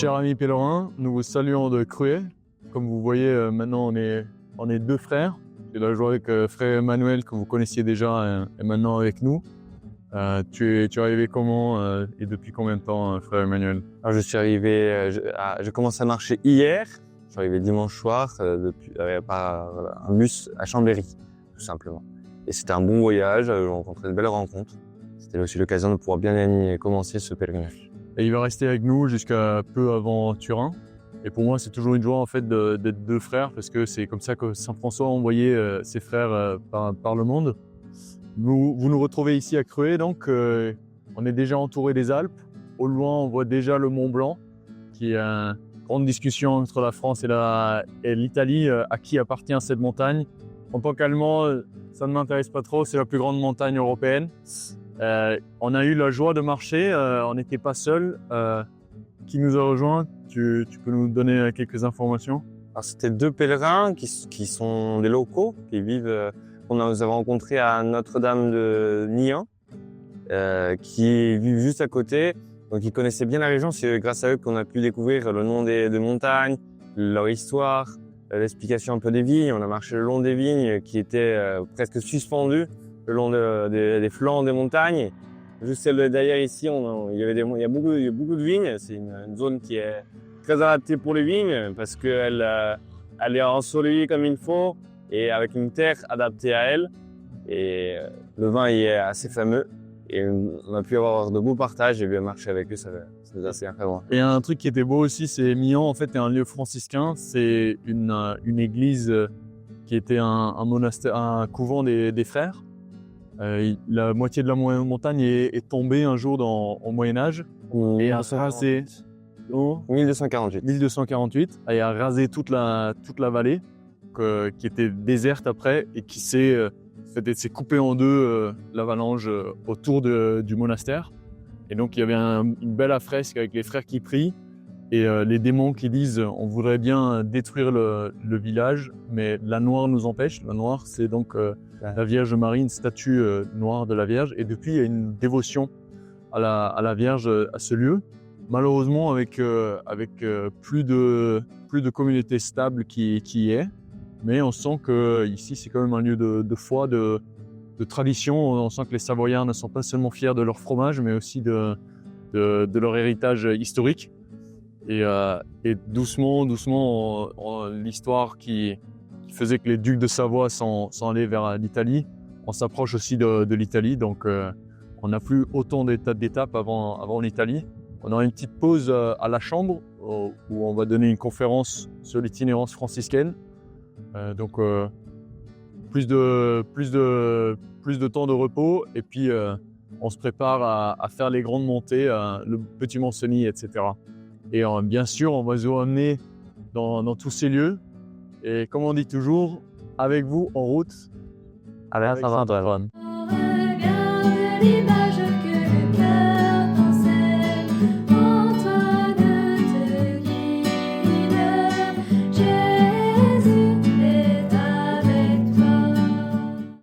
Chers amis pèlerins, nous vous saluons de Cruet. Comme vous voyez, maintenant on est deux frères. J'ai la joie que frère Emmanuel, que vous connaissiez déjà, est maintenant avec nous. Tu es arrivé comment et depuis combien de temps, frère Emmanuel? Alors, je suis arrivé, je commence à marcher hier. Je suis arrivé dimanche soir par un bus à Chambéry, tout simplement. Et c'était un bon voyage, j'ai rencontré de belles rencontres. C'était aussi l'occasion de pouvoir bien commencer ce pèlerinage. Et il va rester avec nous jusqu'à peu avant Turin. Et pour moi, c'est toujours une joie en fait d'être deux frères parce que c'est comme ça que Saint François a envoyé ses frères par le monde. Vous nous retrouvez ici à Cruet, donc on est déjà entouré des Alpes. Au loin, on voit déjà le Mont Blanc, qui est une grande discussion entre la France et l'Italie, à qui appartient cette montagne. En tant qu'Allemand, ça ne m'intéresse pas trop, c'est la plus grande montagne européenne. On a eu la joie de marcher, on n'était pas seuls. Qui nous a rejoints? Tu peux nous donner quelques informations? Alors, c'était deux pèlerins qui sont des locaux, qui vivent, qu'on nous avons rencontrés à Notre-Dame de Niant, qui vivent juste à côté. Donc, ils connaissaient bien la région. C'est grâce à eux qu'on a pu découvrir le nom des montagnes, leur histoire, l'explication un peu des vignes. On a marché le long des vignes qui étaient presque suspendues le long des flancs des montagnes. Juste celle derrière ici, il y a beaucoup de vignes. C'est une zone qui est très adaptée pour les vignes parce qu'elle elle est ensoleillée comme il faut et avec une terre adaptée à elle. Et le vin y est assez fameux. Et on a pu avoir de beaux partages et bien marcher avec eux, ça nous a assez incroyable. Et un truc qui était beau aussi, c'est Mian, en fait, est un lieu franciscain. C'est une église qui était un monastère, un couvent des frères. La moitié de la montagne est tombée un jour au Moyen-Âge et a rasé 1248. 1248 et a rasé toute la vallée qui était déserte après et qui s'est coupée en deux l'avalanche autour du monastère. Et donc il y avait une belle affresque avec les frères qui prient et les démons qui disent on voudrait bien détruire le village, mais la noire nous empêche. La noire, c'est donc la Vierge Marie, une statue noire de la Vierge. Et depuis, il y a une dévotion à la Vierge à ce lieu. Malheureusement, avec plus de communauté stable qui y est. Mais on sent que ici, c'est quand même un lieu de foi, de tradition. On sent que les Savoyards ne sont pas seulement fiers de leur fromage, mais aussi de leur héritage historique. Et doucement, l'histoire qui faisait que les ducs de Savoie s'en allaient vers l'Italie, on s'approche aussi de l'Italie. Donc, on n'a plus autant d'étapes avant l'Italie. On aura une petite pause à la Chambre où on va donner une conférence sur l'itinérance franciscaine. Donc, plus de temps de repos. Et puis, on se prépare à faire les grandes montées, le Petit Mont-Cenis, etc. Et bien sûr, on va vous emmener dans tous ces lieux. Et comme on dit toujours, avec vous en route, avec Saint-Antoine. Regarde